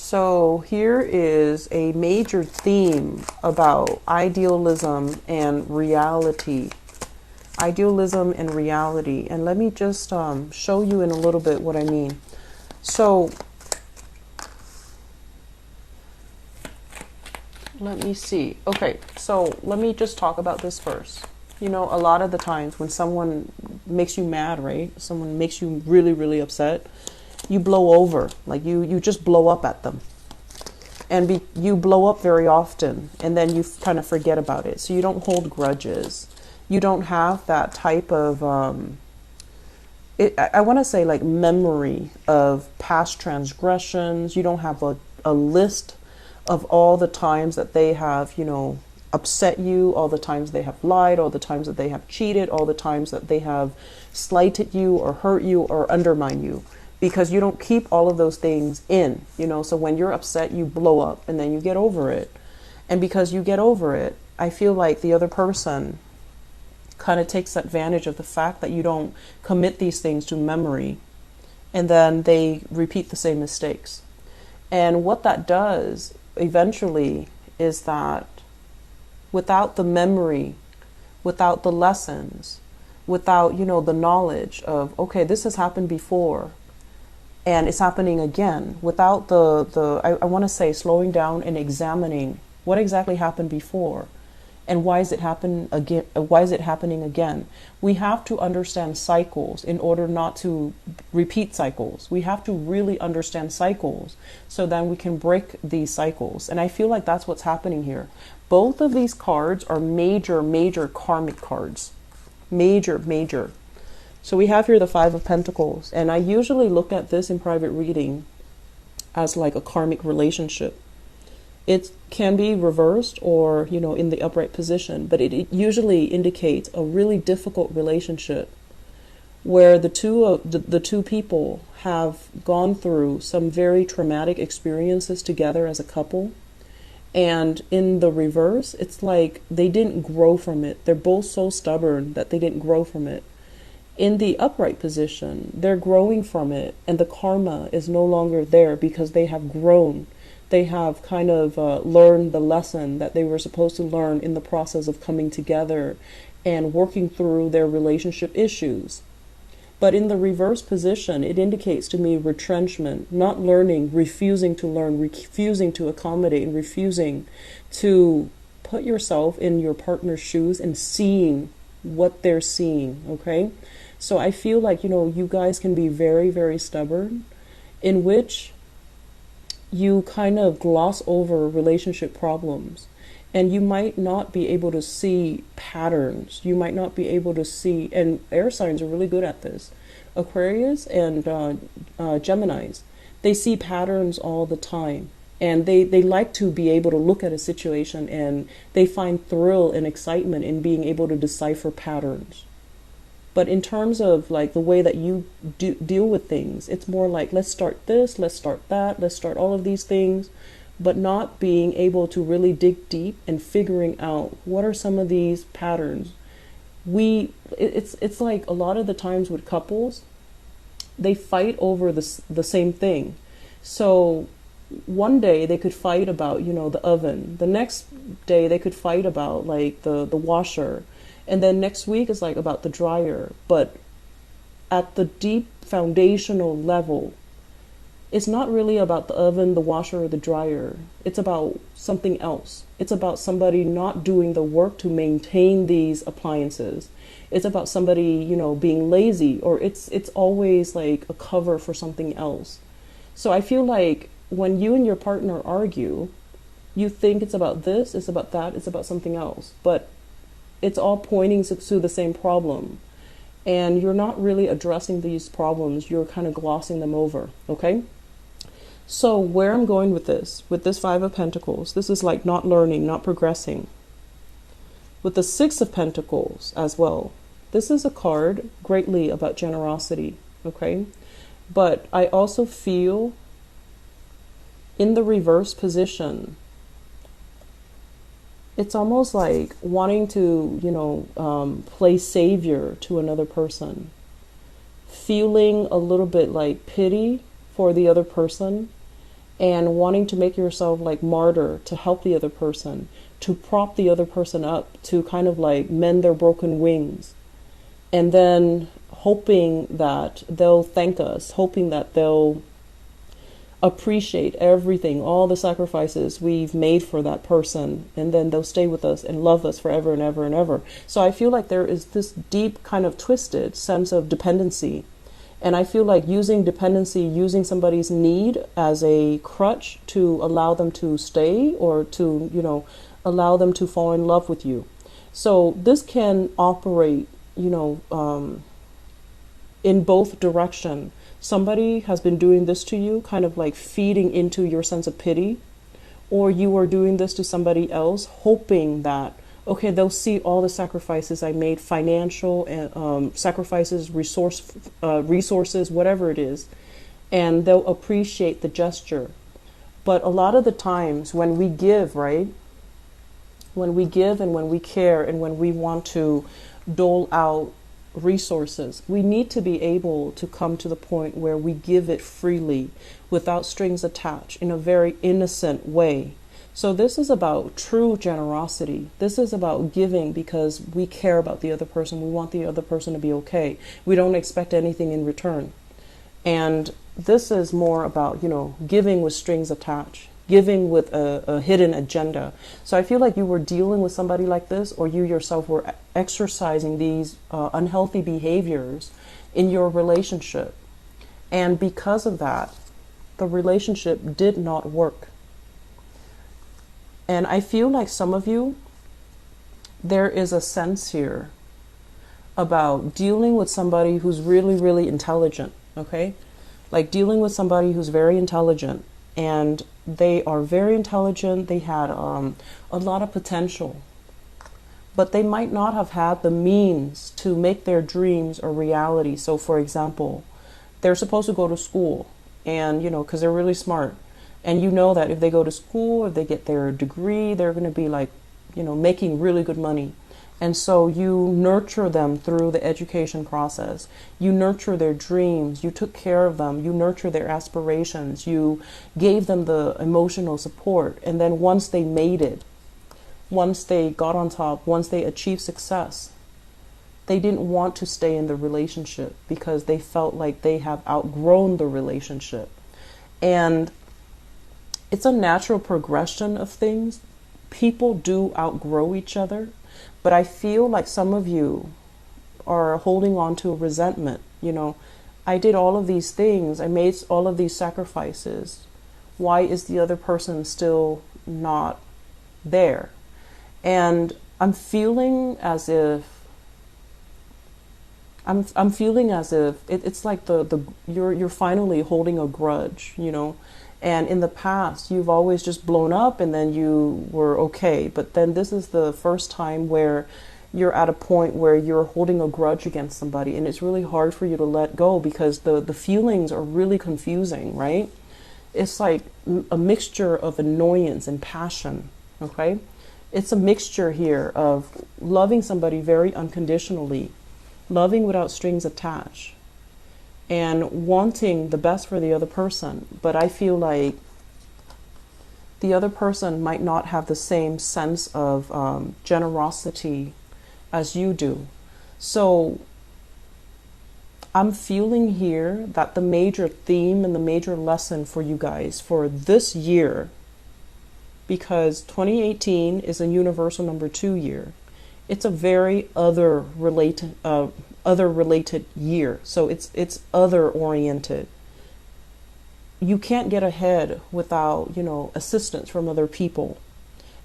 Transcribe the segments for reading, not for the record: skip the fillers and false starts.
So here is a major theme about idealism and reality. Idealism and reality. And let me just show you in a little bit what I mean. So let me see. Okay, so let me just talk about this first. You know, a lot of the times when someone makes you mad, right? Someone makes you really, really upset, you blow over. Like you just blow up at them. And you blow up very often, and then you kind of forget about it. So you don't hold grudges. You don't have that type of, I want to say like memory of past transgressions. You don't have a list of all the times that they have, you know, upset you, all the times they have lied, all the times that they have cheated, all the times that they have slighted you or hurt you or undermined you. Because you don't keep all of those things in, you know, so when you're upset, you blow up and then you get over it. And because you get over it, I feel like the other person kind of takes advantage of the fact that you don't commit these things to memory, and then they repeat the same mistakes. And what that does eventually is that without the memory, without the lessons, without, you know, the knowledge of, okay, this has happened before, and it's happening again, without I want to say slowing down and examining what exactly happened before and why is it happening again. We have to understand cycles in order not to repeat cycles. We have to really understand cycles so then we can break these cycles. And I feel like that's what's happening here. Both of these cards are major karmic cards. Major. So we have here the Five of Pentacles, and I usually look at this in private reading as like a karmic relationship. It can be reversed or, you know, in the upright position, but it usually indicates a really difficult relationship where the two people have gone through some very traumatic experiences together as a couple. And in the reverse, it's like they didn't grow from it. They're both so stubborn that they didn't grow from it. In the upright position, they're growing from it, and the karma is no longer there because they have grown. They have kind of learned the lesson that they were supposed to learn in the process of coming together and working through their relationship issues. But in the reverse position, it indicates to me retrenchment, not learning, refusing to learn, refusing to accommodate, and refusing to put yourself in your partner's shoes and seeing what they're seeing, okay? So I feel like, you know, you guys can be very stubborn, in which you kind of gloss over relationship problems, and you might not be able to see patterns. You might not be able to see, and air signs are really good at this. Aquarius and Geminis, they see patterns all the time. And they like to be able to look at a situation, and they find thrill and excitement in being able to decipher patterns. But in terms of like the way that you deal with things, it's more like, let's start this, let's start that, let's start all of these things, but not being able to really dig deep and figuring out what are some of these patterns. It's like a lot of the times with couples, they fight over the same thing. So one day they could fight about, you know, the oven. The next day they could fight about like the washer. And then next week is like about the dryer. But at the deep foundational level, it's not really about the oven, the washer, or the dryer. It's about something else. It's about somebody not doing the work to maintain these appliances. It's about somebody, you know, being lazy, or it's always like a cover for something else. So I feel like when you and your partner argue, you think it's about this, it's about that, it's about something else. But it's all pointing to the same problem. And you're not really addressing these problems. You're kind of glossing them over, okay? So where I'm going with this Five of Pentacles, this is like not learning, not progressing. With the Six of Pentacles as well, this is a card greatly about generosity, okay? But I also feel in the reverse position, it's almost like wanting to, you know, play savior to another person. Feeling a little bit like pity for the other person and wanting to make yourself like martyr to help the other person, to prop the other person up, to kind of like mend their broken wings, and then hoping that they'll thank us, hoping that they'll appreciate everything, all the sacrifices we've made for that person, and then they'll stay with us and love us forever and ever and ever. So I feel like there is this deep kind of twisted sense of dependency. And I feel like using dependency, using somebody's need as a crutch to allow them to stay, or to, allow them to fall in love with you. So this can operate, in both direction. Somebody has been doing this to you, kind of like feeding into your sense of pity, or you are doing this to somebody else, hoping that, okay, they'll see all the sacrifices I made, financial and sacrifices, resources, whatever it is, and they'll appreciate the gesture. But a lot of the times when we give, right? When we give and when we care and when we want to dole out resources, we need to be able to come to the point where we give it freely without strings attached, in a very innocent way. So this is about true generosity. This is about giving because we care about the other person. We want the other person to be okay. We don't expect anything in return. And this is more about, giving with strings attached, giving with a hidden agenda. So I feel like you were dealing with somebody like this, or you yourself were exercising these unhealthy behaviors in your relationship. And because of that, the relationship did not work. And I feel like some of you, there is a sense here about dealing with somebody who's really, really intelligent, okay? Like dealing with somebody who's very intelligent, and they are very intelligent. They had a lot of potential, but they might not have had the means to make their dreams a reality. So for example, they're supposed to go to school, and because they're really smart, and that if they go to school, if they get their degree, they're going to be like, making really good money. And so you nurture them through the education process. You nurture their dreams. You took care of them. You nurture their aspirations. You gave them the emotional support. And then once they made it, once they got on top, once they achieved success, they didn't want to stay in the relationship because they felt like they have outgrown the relationship. And it's a natural progression of things. People do outgrow each other. But I feel like some of you are holding on to a resentment. I did all of these things. I made all of these sacrifices. Why is the other person still not there? And I'm feeling as if it's like you're finally holding a grudge, And in the past, you've always just blown up and then you were okay. But then this is the first time where you're at a point where you're holding a grudge against somebody. And it's really hard for you to let go because the feelings are really confusing, right? It's like a mixture of annoyance and passion, okay? It's a mixture here of loving somebody very unconditionally, loving without strings attached, and wanting the best for the other person. But I feel like the other person might not have the same sense of generosity as you do. So I'm feeling here that the major theme and the major lesson for you guys for this year, because 2018 is a universal number 2 year, it's a very other related year. So it's other oriented. You can't get ahead without, assistance from other people.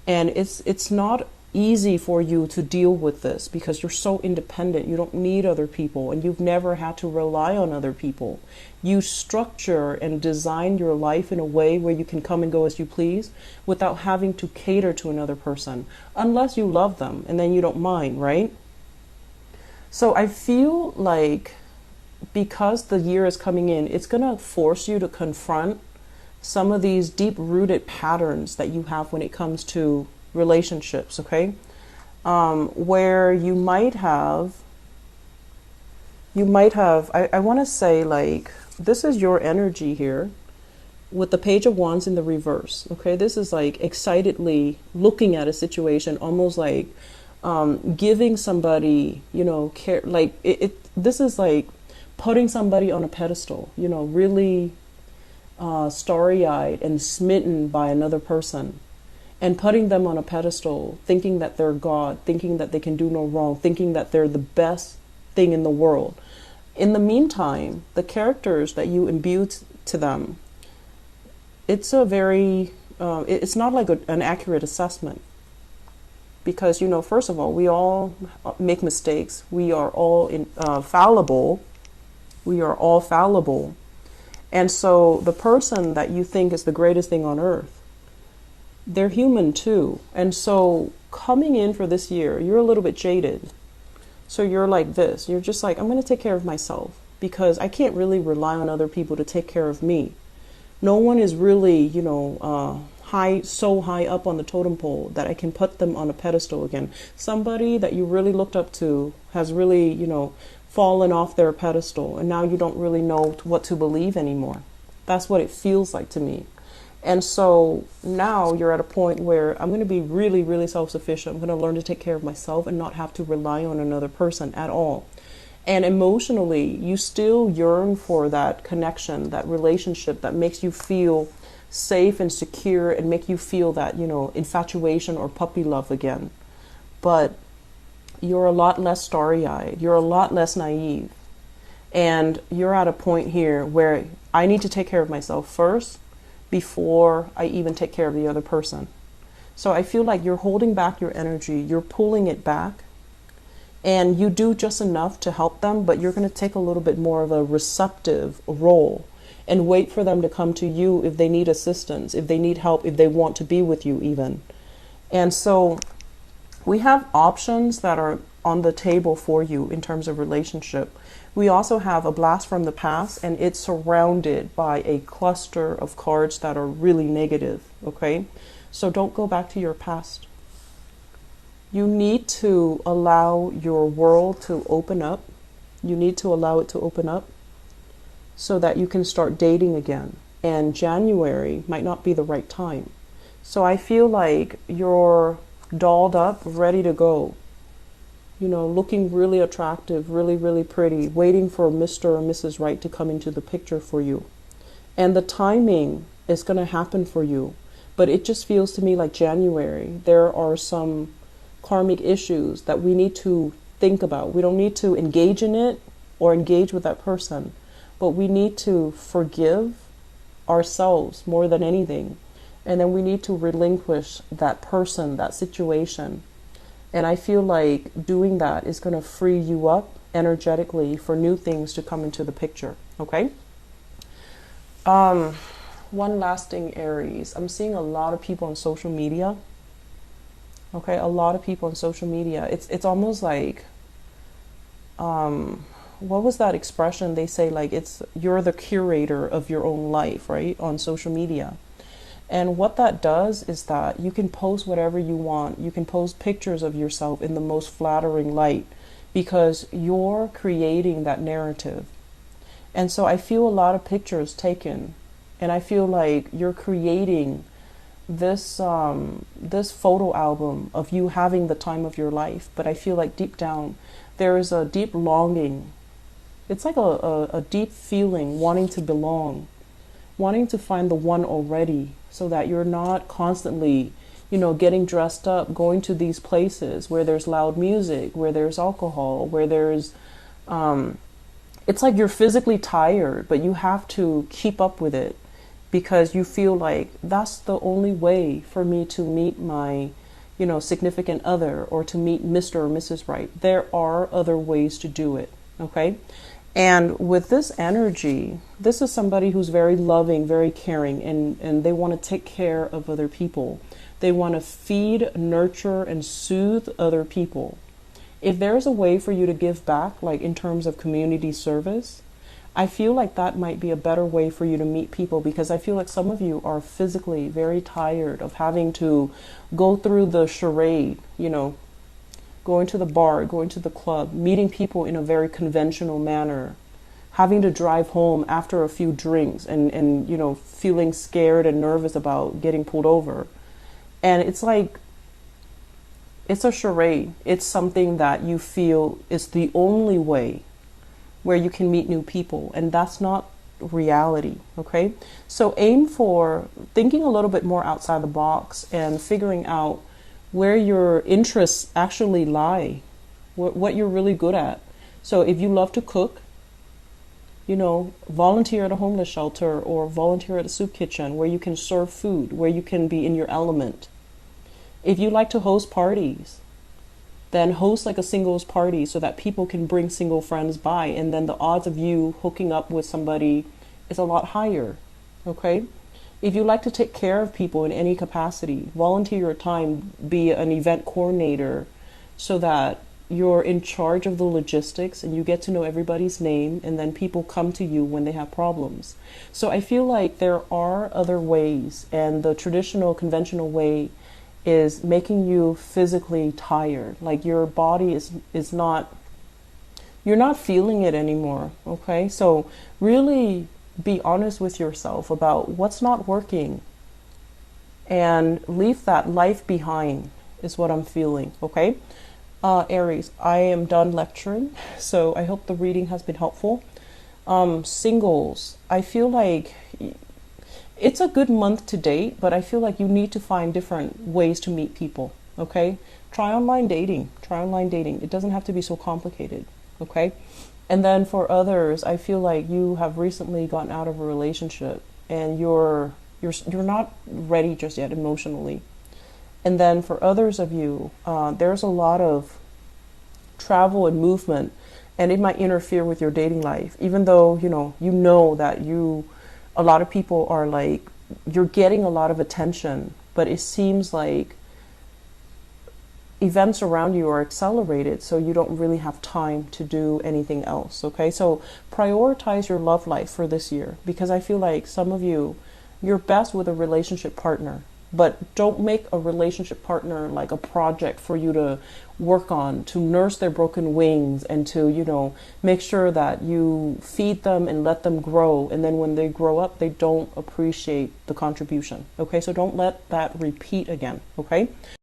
And it's not easy for you to deal with this because you're so independent. You don't need other people, and you've never had to rely on other people. You structure and design your life in a way where you can come and go as you please without having to cater to another person, unless you love them, and then you don't mind, right? So I feel like because the year is coming in, it's going to force you to confront some of these deep-rooted patterns that you have when it comes to relationships, okay? Where you might have, I want to say, like, this is your energy here, with the Page of Wands in the reverse. Okay, this is like excitedly looking at a situation, almost like giving somebody, care. Like this is like putting somebody on a pedestal. Really starry-eyed and smitten by another person, and putting them on a pedestal, thinking that they're God, thinking that they can do no wrong, thinking that they're the best thing in the world. In the meantime, the characters that you imbue to them, it's a very, it's not like an accurate assessment. Because, first of all, we all make mistakes. We are all fallible. We are all fallible. And so the person that you think is the greatest thing on earth, they're human too. And so coming in for this year, you're a little bit jaded. So you're like this. You're just like, I'm going to take care of myself because I can't really rely on other people to take care of me. No one is really, so high up on the totem pole that I can put them on a pedestal again. Somebody that you really looked up to has really, fallen off their pedestal, and now you don't really know what to believe anymore. That's what it feels like to me. And so now you're at a point where I'm going to be really, really self-sufficient. I'm going to learn to take care of myself and not have to rely on another person at all. And emotionally, you still yearn for that connection, that relationship that makes you feel safe and secure and make you feel that, infatuation or puppy love again. But you're a lot less starry-eyed. You're a lot less naive. And you're at a point here where I need to take care of myself first before I even take care of the other person. So I feel like you're holding back your energy. You're pulling it back. And you do just enough to help them, but you're going to take a little bit more of a receptive role and wait for them to come to you if they need assistance, if they need help, if they want to be with you even. And so we have options that are on the table for you in terms of relationship. We also have a blast from the past, and it's surrounded by a cluster of cards that are really negative, okay? So don't go back to your past. You need to allow your world to open up. You need to allow it to open up so that you can start dating again. And January might not be the right time. So I feel like you're dolled up, ready to go. Looking really attractive, really, really pretty, waiting for Mr. or Mrs. Right to come into the picture for you. And the timing is going to happen for you. But it just feels to me like January, there are some karmic issues that we need to think about. We don't need to engage in it or engage with that person, but we need to forgive ourselves more than anything. And then we need to relinquish that person, that situation. And I feel like doing that is going to free you up energetically for new things to come into the picture. Okay? One last thing, Aries. I'm seeing a lot of people on social media. Okay, a lot of people on social media. It's almost like, what was that expression? They say like you're the curator of your own life, right? On social media. And what that does is that you can post whatever you want. You can post pictures of yourself in the most flattering light because you're creating that narrative. And so I feel a lot of pictures taken, and I feel like you're creating this photo album of you having the time of your life. But I feel like deep down there is a deep longing. It's like a deep feeling, wanting to belong, wanting to find the one already, so that you're not constantly, getting dressed up, going to these places where there's loud music, where there's alcohol, where there's, it's like you're physically tired, but you have to keep up with it because you feel like that's the only way for me to meet my, significant other or to meet Mr. or Mrs. Right. There are other ways to do it, okay? And with this energy, this is somebody who's very loving, very caring, and they want to take care of other people. They want to feed, nurture, and soothe other people. If there's a way for you to give back, like in terms of community service, I feel like that might be a better way for you to meet people, because I feel like some of you are physically very tired of having to go through the charade, going to the bar, going to the club, meeting people in a very conventional manner, having to drive home after a few drinks and feeling scared and nervous about getting pulled over. And it's like, it's a charade. It's something that you feel is the only way where you can meet new people, and that's not reality. Okay, so aim for thinking a little bit more outside the box and figuring out where your interests actually lie, what you're really good at. So if you love to cook, volunteer at a homeless shelter or volunteer at a soup kitchen where you can serve food, where you can be in your element. If you like to host parties, then host like a singles party so that people can bring single friends by, and then the odds of you hooking up with somebody is a lot higher. Okay? If you like to take care of people in any capacity, volunteer your time, be an event coordinator so that you're in charge of the logistics and you get to know everybody's name, and then people come to you when they have problems. So I feel like there are other ways, and the traditional, conventional way is making you physically tired. Like your body is not, you're not feeling it anymore. Okay? So really be honest with yourself about what's not working and leave that life behind is what I'm feeling. Okay? Aries, I am done lecturing, so I hope the reading has been helpful. Singles, I feel like it's a good month to date, but I feel like you need to find different ways to meet people. Okay? Try online dating. Try online dating. It doesn't have to be so complicated. Okay? And then for others, I feel like you have recently gotten out of a relationship and you're not ready just yet emotionally. And then for others of you, there's a lot of travel and movement, and it might interfere with your dating life, even though you know that a lot of people are like, you're getting a lot of attention, but it seems like events around you are accelerated, so you don't really have time to do anything else. Okay, so prioritize your love life for this year, because I feel like some of you, you're best with a relationship partner, but don't make a relationship partner like a project for you to work on, to nurse their broken wings, and to make sure that you feed them and let them grow, and then when they grow up they don't appreciate the contribution. Okay, so don't let that repeat again. Okay.